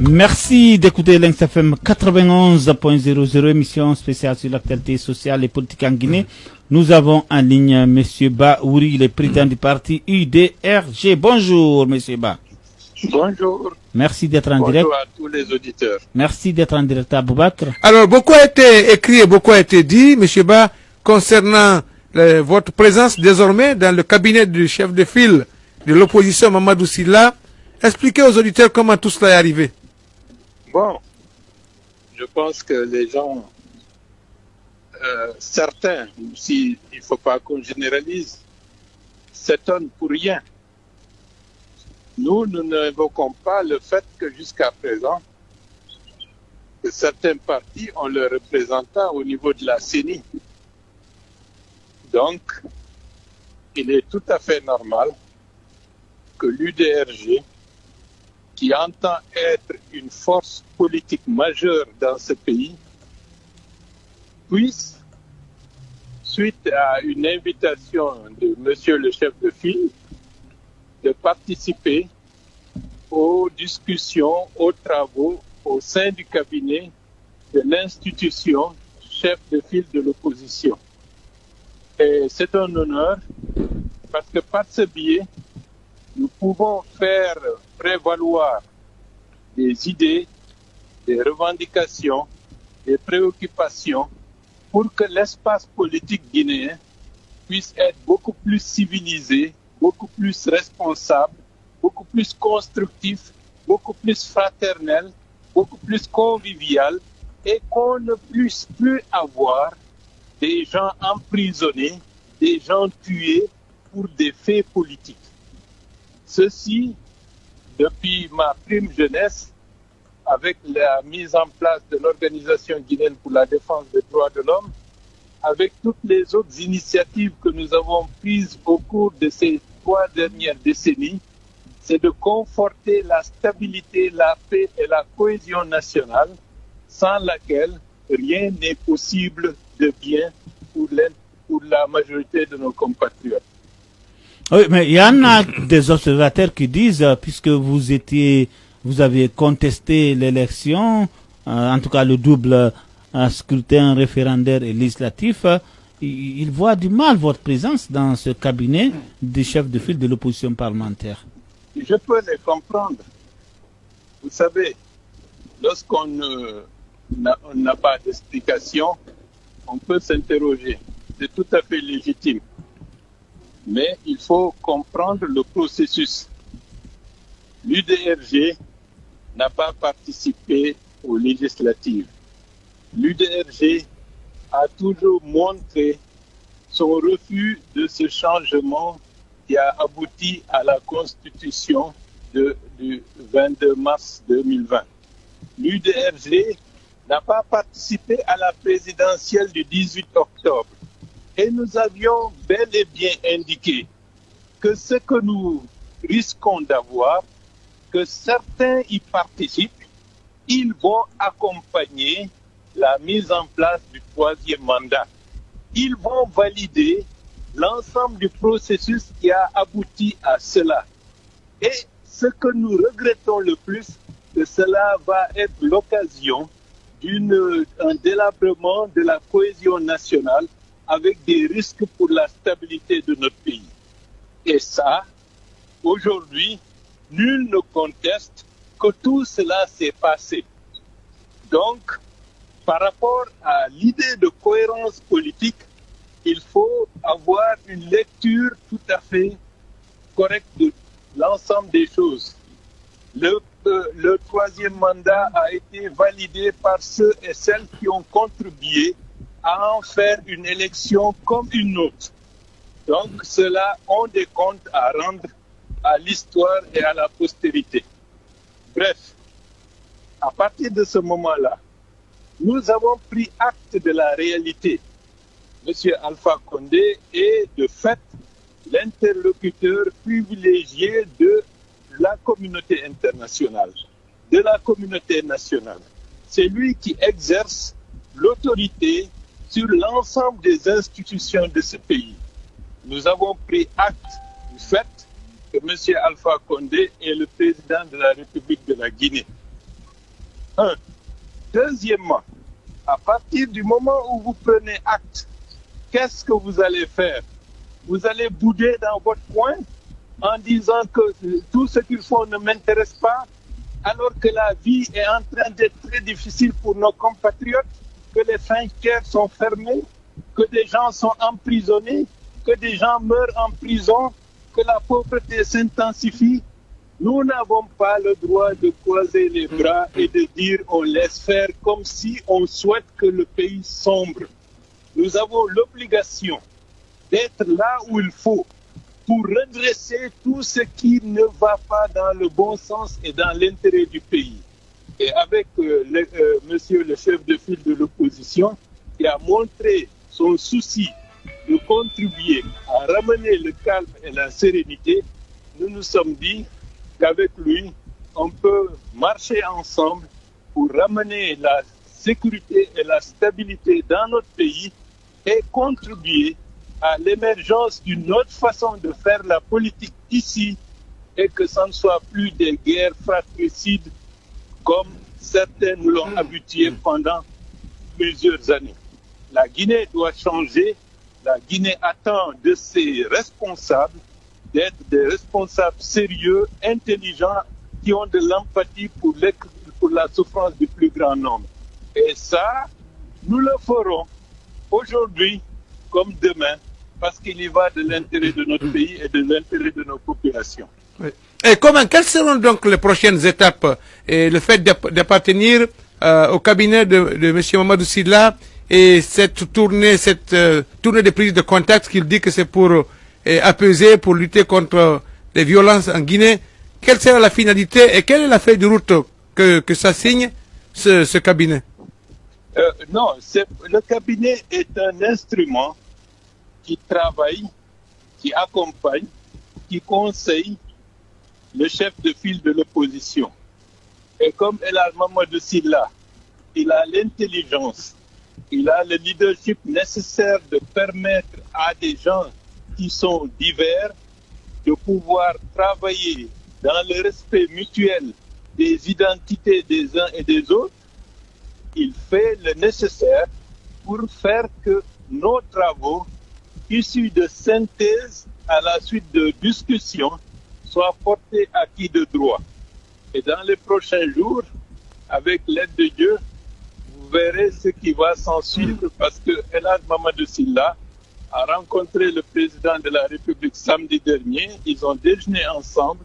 Merci d'écouter Lynx FM 91.00, émission spéciale sur l'actualité sociale et politique en Guinée. Nous avons en ligne M. Ba Ouri, le président du parti UDRG. Bonjour M. Ba. Bonjour. Merci d'être en direct. Bonjour à tous les auditeurs. Merci d'être en direct à Aboubakr. Alors, beaucoup a été écrit et beaucoup a été dit, M. Ba, concernant votre présence désormais dans le cabinet du chef de file de l'opposition, Mamadou Sylla. Expliquez aux auditeurs comment tout cela est arrivé. Bon, je pense que les gens, certains, si il ne faut pas qu'on généralise, s'étonnent pour rien. Nous n'évoquons pas le fait que jusqu'à présent, que certains partis ont leurs représentants au niveau de la CENI. Donc, il est tout à fait normal que l'UDRG, qui entend être une force politique majeure dans ce pays, puisse, suite à une invitation de monsieur le chef de file, de participer aux discussions, aux travaux au sein du cabinet de l'institution chef de file de l'opposition. Et c'est un honneur parce que par ce biais, nous pouvons faire prévaloir des idées, des revendications, des préoccupations pour que l'espace politique guinéen puisse être beaucoup plus civilisé, beaucoup plus responsable, beaucoup plus constructif, beaucoup plus fraternel, beaucoup plus convivial et qu'on ne puisse plus avoir des gens emprisonnés, des gens tués pour des faits politiques. Ceci, depuis ma prime jeunesse, avec la mise en place de l'Organisation guinéenne pour la défense des droits de l'homme, avec toutes les autres initiatives que nous avons prises au cours de ces 3 dernières décennies, c'est de conforter la stabilité, la paix et la cohésion nationale, sans laquelle rien n'est possible de bien pour la majorité de nos compatriotes. Oui, mais il y en a des observateurs qui disent, puisque vous avez contesté l'élection, en tout cas le double scrutin référendaire et législatif, ils voient du mal votre présence dans ce cabinet des chefs de file de l'opposition parlementaire. Je peux les comprendre. Vous savez, lorsqu'on n'a pas d'explication, on peut s'interroger. C'est tout à fait légitime. Mais il faut comprendre le processus. L'UDRG n'a pas participé aux législatives. L'UDRG a toujours montré son refus de ce changement qui a abouti à la constitution du 22 mars 2020. L'UDRG n'a pas participé à la présidentielle du 18 octobre. Et nous avions bel et bien indiqué que ce que nous risquons d'avoir, que certains y participent, ils vont accompagner la mise en place du 3e mandat. Ils vont valider l'ensemble du processus qui a abouti à cela. Et ce que nous regrettons le plus, que cela va être l'occasion d'un délabrement de la cohésion nationale avec des risques pour la stabilité de notre pays. Et ça, aujourd'hui, nul ne conteste que tout cela s'est passé. Donc, par rapport à l'idée de cohérence politique, il faut avoir une lecture tout à fait correcte de l'ensemble des choses. Le 3e mandat a été validé par ceux et celles qui ont contribué à en faire une élection comme une autre. Donc, ceux-là ont des comptes à rendre à l'histoire et à la postérité. Bref, à partir de ce moment-là, nous avons pris acte de la réalité. Monsieur Alpha Condé est de fait l'interlocuteur privilégié de la communauté internationale, de la communauté nationale. C'est lui qui exerce l'autorité sur l'ensemble des institutions de ce pays. Nous avons pris acte du fait que M. Alpha Condé est le président de la République de la Guinée. Un. Deuxièmement, à partir du moment où vous prenez acte, qu'est-ce que vous allez faire? Vous allez bouder dans votre coin en disant que tout ce qu'ils font ne m'intéresse pas, alors que la vie est en train d'être très difficile pour nos compatriotes, que les frontières sont fermées, que des gens sont emprisonnés, que des gens meurent en prison, que la pauvreté s'intensifie. Nous n'avons pas le droit de croiser les bras et de dire on laisse faire comme si on souhaite que le pays sombre. Nous avons l'obligation d'être là où il faut pour redresser tout ce qui ne va pas dans le bon sens et dans l'intérêt du pays. Et avec monsieur le chef de file de l'opposition, qui a montré son souci de contribuer à ramener le calme et la sérénité, nous nous sommes dit qu'avec lui, on peut marcher ensemble pour ramener la sécurité et la stabilité dans notre pays et contribuer à l'émergence d'une autre façon de faire la politique ici et que ça ne soit plus des guerres fratricides comme certains nous l'ont habitué pendant plusieurs années. La Guinée doit changer. La Guinée attend de ses responsables d'être des responsables sérieux, intelligents, qui ont de l'empathie pour la souffrance du plus grand nombre. Et ça, nous le ferons aujourd'hui comme demain, parce qu'il y va de l'intérêt de notre pays et de l'intérêt de nos populations. Oui. Et quelles seront donc les prochaines étapes? Et le fait d'appartenir au cabinet de M. Mamadou Sylla et cette tournée de prise de contact qu'il dit que c'est pour apaiser, pour lutter contre les violences en Guinée. Quelle sera la finalité et quelle est la feuille de route que ça signe, ce cabinet? Non, le cabinet est un instrument qui travaille, qui accompagne, qui conseille le chef de file de l'opposition. Et comme El Mamadou Sylla, il a l'intelligence, il a le leadership nécessaire de permettre à des gens qui sont divers de pouvoir travailler dans le respect mutuel des identités des uns et des autres. Il fait le nécessaire pour faire que nos travaux, issus de synthèse à la suite de discussions, soient portés à qui de droit. Et dans les prochains jours, avec l'aide de Dieu, vous verrez ce qui va s'en suivre parce que El Mamadou Sylla a rencontré le président de la République samedi dernier. Ils ont déjeuné ensemble.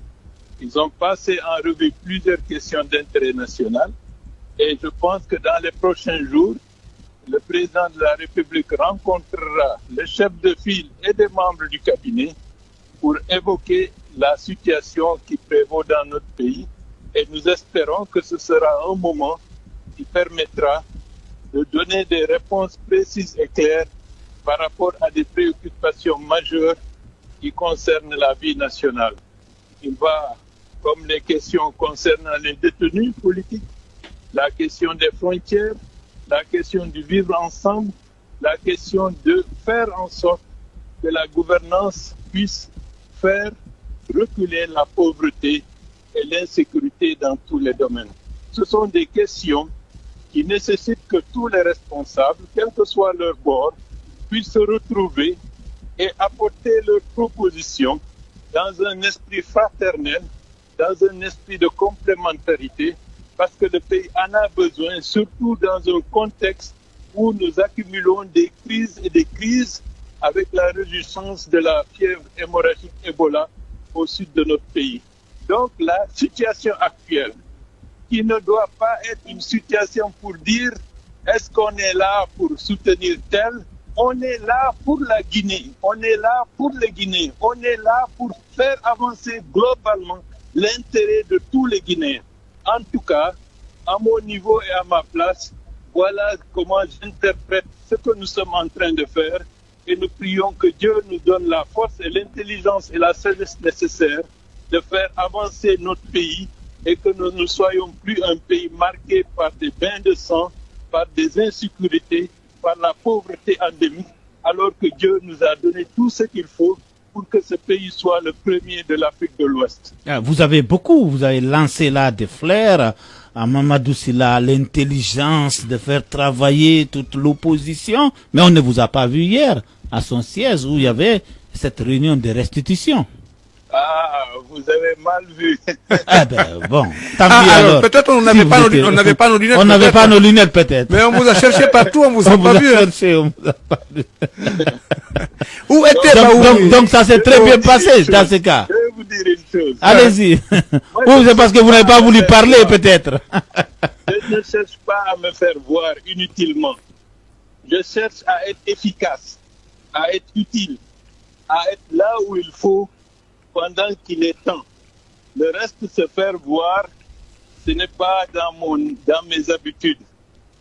Ils ont passé en revue plusieurs questions d'intérêt national. Et je pense que dans les prochains jours, le président de la République rencontrera le chef de file et des membres du cabinet pour évoquer la situation qui prévaut dans notre pays. Et nous espérons que ce sera un moment qui permettra de donner des réponses précises et claires par rapport à des préoccupations majeures qui concernent la vie nationale. Il va, comme les questions concernant les détenus politiques, la question des frontières, la question du vivre ensemble, la question de faire en sorte que la gouvernance puisse faire reculer la pauvreté et l'insécurité dans tous les domaines. Ce sont des questions qui nécessitent que tous les responsables, quel que soit leur bord, puissent se retrouver et apporter leurs propositions dans un esprit fraternel, dans un esprit de complémentarité, parce que le pays en a besoin, surtout dans un contexte où nous accumulons des crises et des crises avec la résurgence de la fièvre hémorragique Ebola au sud de notre pays. Donc la situation actuelle, qui ne doit pas être une situation pour dire est-ce qu'on est là pour soutenir tel, on est là pour la Guinée, on est là pour les Guinéens, on est là pour faire avancer globalement l'intérêt de tous les Guinéens. En tout cas, à mon niveau et à ma place, voilà comment j'interprète ce que nous sommes en train de faire et nous prions que Dieu nous donne la force et l'intelligence et la sagesse nécessaires de faire avancer notre pays et que nous ne soyons plus un pays marqué par des bains de sang, par des insécurités, par la pauvreté endémique, alors que Dieu nous a donné tout ce qu'il faut pour que ce pays soit le premier de l'Afrique de l'Ouest. Vous avez lancé là des fleurs à Mamadou Sylla l'intelligence de faire travailler toute l'opposition, mais on ne vous a pas vu hier à son siège où il y avait cette réunion de restitution. Ah, vous avez mal vu. Ah ben bon, tant pis alors. Peut-être on n'avait pas nos lunettes. On n'avait pas nos lunettes peut-être. Mais on vous a cherché partout, on vous a pas vu. On vous a pas vu. Où était Donc ça s'est très bien passé dans ce cas. Je vais vous dire une chose. Allez-y. Ou c'est parce que vous n'avez pas voulu parler peut-être. Je ne cherche pas à me faire voir inutilement. Je cherche à être efficace, à être utile, à être là où il faut pendant qu'il est temps. Le reste, se faire voir, ce n'est pas dans mes habitudes.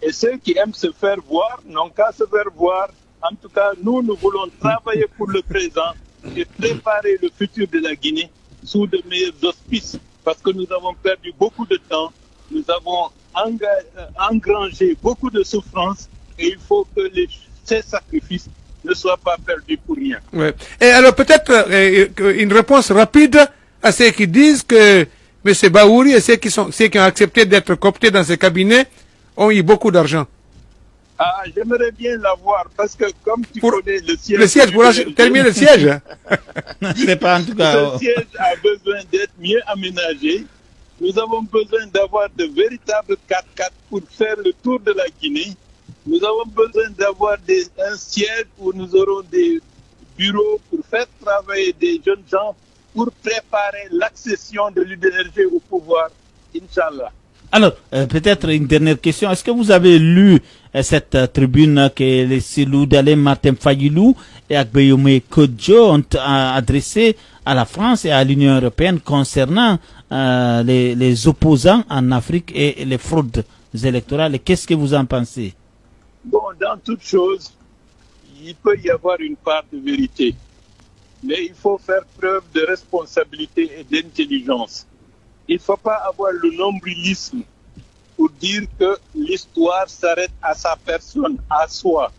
Et ceux qui aiment se faire voir n'ont qu'à se faire voir. En tout cas, nous voulons travailler pour le présent et préparer le futur de la Guinée sous de meilleurs auspices. Parce que nous avons perdu beaucoup de temps, nous avons engrangé beaucoup de souffrances et il faut que ces sacrifices ne soient pas perdus pour rien. Ouais. Et alors peut-être une réponse rapide à ceux qui disent que M. Bahouri et ceux qui ont accepté d'être cooptés dans ce cabinet ont eu beaucoup d'argent. Ah, j'aimerais bien l'avoir parce que comme tu connais le siège... Le siège, pour terminer le siège. C'est pas en tout cas... Ce siège a besoin d'être mieux aménagé. Nous avons besoin d'avoir de véritables 4x4 pour faire le tour de la Guinée. Nous avons besoin d'avoir un siège où nous aurons des bureaux pour faire travailler des jeunes gens pour préparer l'accession de l'UDRG au pouvoir, Inch'Allah. Alors, peut-être une dernière question. Est-ce que vous avez lu cette tribune que les Silou d'Alem Martin Fayilou et Agbeyome Kodjo ont adressée à la France et à l'Union européenne concernant les opposants en Afrique et les fraudes électorales? Qu'est-ce que vous en pensez? Bon, dans toute chose, il peut y avoir une part de vérité. Mais il faut faire preuve de responsabilité et d'intelligence. Il ne faut pas avoir le nombrilisme pour dire que l'histoire s'arrête à sa personne, à soi.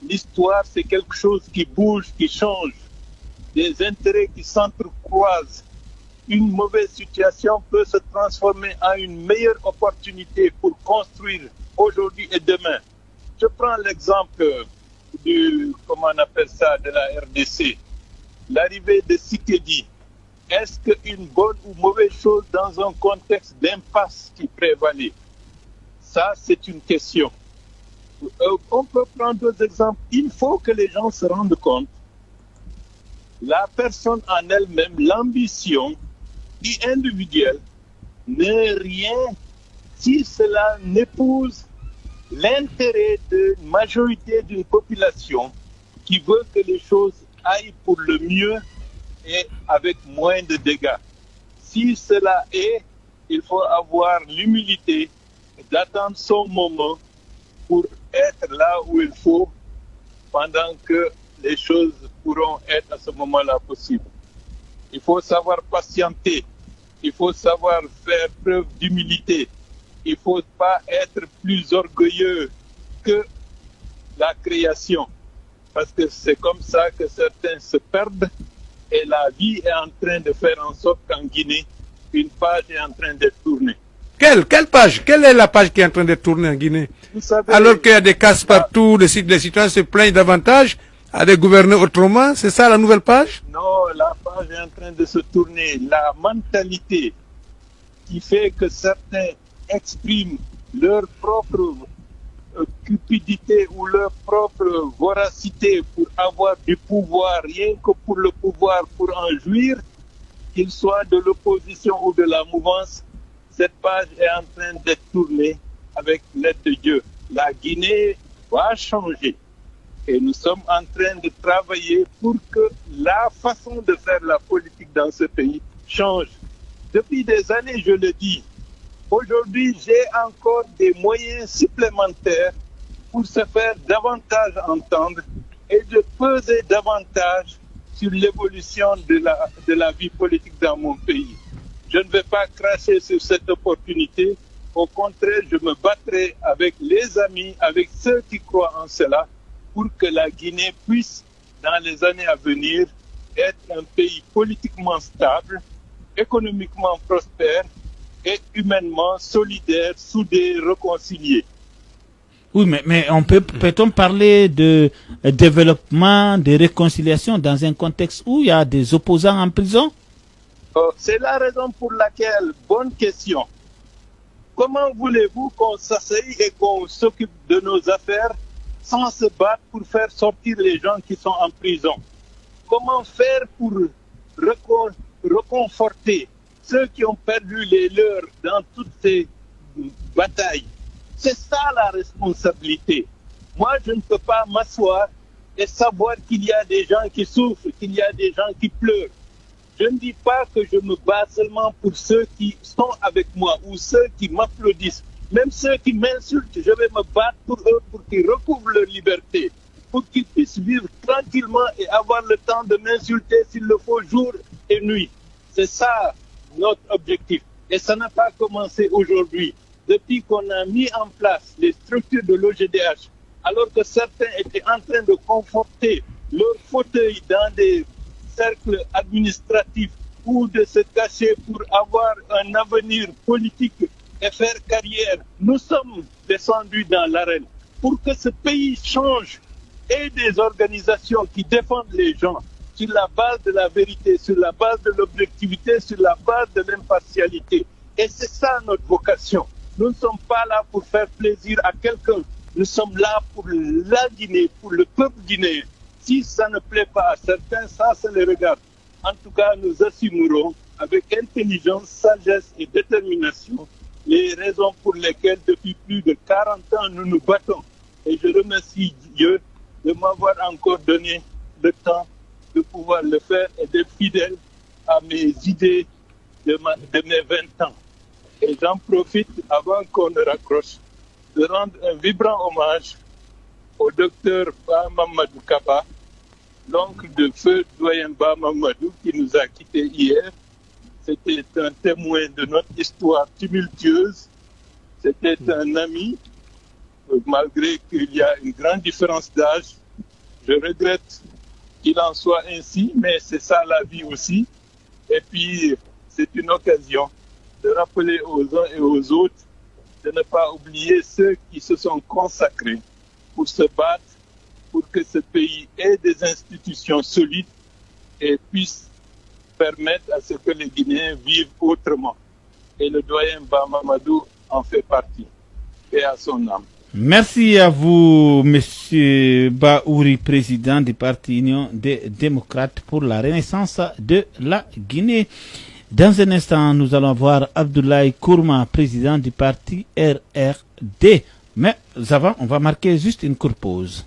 L'histoire, c'est quelque chose qui bouge, qui change. Des intérêts qui s'entrecroisent. Une mauvaise situation peut se transformer en une meilleure opportunité pour construire aujourd'hui et demain. Je prends l'exemple comment on appelle ça, de la RDC. L'arrivée de Tshisekedi. Est-ce qu'une bonne ou mauvaise chose dans un contexte d'impasse qui prévalait? Ça, c'est une question. On peut prendre d'autres exemples. Il faut que les gens se rendent compte. La personne en elle-même, l'ambition individuelle, n'est rien si cela n'épouse l'intérêt d'une majorité d'une population qui veut que les choses aillent pour le mieux et avec moins de dégâts. Si cela est, il faut avoir l'humilité d'attendre son moment pour être là où il faut pendant que les choses pourront être à ce moment-là possibles. Il faut savoir patienter, il faut savoir faire preuve d'humilité. Il ne faut pas être plus orgueilleux que la création, parce que c'est comme ça que certains se perdent et la vie est en train de faire en sorte qu'en Guinée, une page est en train d'être tournée. Quelle page? Quelle est la page qui est en train d'être tournée en Guinée? Vous savez, alors qu'il y a des casses partout, les citoyens se plaignent davantage à des gouverner autrement, c'est ça la nouvelle page? Non, la page est en train de se tourner. La mentalité qui fait que certains expriment leur propre cupidité ou leur propre voracité pour avoir du pouvoir, rien que pour le pouvoir, pour en jouir, qu'ils soient de l'opposition ou de la mouvance, cette page est en train d'être tournée avec l'aide de Dieu. La Guinée va changer et nous sommes en train de travailler pour que la façon de faire la politique dans ce pays change. Depuis des années, je le dis, aujourd'hui, j'ai encore des moyens supplémentaires pour se faire davantage entendre et de peser davantage sur l'évolution de la vie politique dans mon pays. Je ne vais pas cracher sur cette opportunité. Au contraire, je me battrai avec les amis, avec ceux qui croient en cela, pour que la Guinée puisse, dans les années à venir, être un pays politiquement stable, économiquement prospère et humainement solidaires, soudés, réconciliés. Oui, mais peut-on parler de développement, de réconciliation dans un contexte où il y a des opposants en prison? C'est la raison pour laquelle, bonne question, comment voulez-vous qu'on s'asseye et qu'on s'occupe de nos affaires sans se battre pour faire sortir les gens qui sont en prison? Comment faire pour réconforter ceux qui ont perdu les leurs dans toutes ces batailles? C'est ça la responsabilité. Moi, je ne peux pas m'asseoir et savoir qu'il y a des gens qui souffrent, qu'il y a des gens qui pleurent. Je ne dis pas que je me bats seulement pour ceux qui sont avec moi ou ceux qui m'applaudissent. Même ceux qui m'insultent, je vais me battre pour eux, pour qu'ils recouvrent leur liberté, pour qu'ils puissent vivre tranquillement et avoir le temps de m'insulter s'il le faut jour et nuit. C'est ça notre objectif. Et ça n'a pas commencé aujourd'hui. Depuis qu'on a mis en place les structures de l'OGDH, alors que certains étaient en train de conforter leur fauteuil dans des cercles administratifs ou de se cacher pour avoir un avenir politique et faire carrière, nous sommes descendus dans l'arène pour que ce pays change et des organisations qui défendent les gens sur la base de la vérité, sur la base de l'objectivité, sur la base de l'impartialité. Et c'est ça notre vocation. Nous ne sommes pas là pour faire plaisir à quelqu'un. Nous sommes là pour la Guinée, pour le peuple guinéen. Si ça ne plaît pas à certains, ça les regarde. En tout cas, nous assumerons avec intelligence, sagesse et détermination les raisons pour lesquelles depuis plus de 40 ans nous nous battons. Et je remercie Dieu de m'avoir encore donné le temps de pouvoir le faire et d'être fidèle à mes idées de mes 20 ans. Et j'en profite, avant qu'on ne raccroche, de rendre un vibrant hommage au docteur Ba Mamadou Kaba, l'oncle de feu doyen Ba Mamadou, qui nous a quittés hier. C'était un témoin de notre histoire tumultueuse. C'était un ami, malgré qu'il y a une grande différence d'âge. Je regrette qu'il en soit ainsi, mais c'est ça la vie aussi. Et puis, c'est une occasion de rappeler aux uns et aux autres de ne pas oublier ceux qui se sont consacrés pour se battre, pour que ce pays ait des institutions solides et puisse permettre à ce que les Guinéens vivent autrement. Et le doyen Ba Mamadou en fait partie. Et à son âme. Merci à vous, Monsieur Baouri, président du Parti Union des démocrates pour la renaissance de la Guinée. Dans un instant, nous allons voir Abdoulaye Kourma, président du parti RRD. Mais avant, on va marquer juste une courte pause.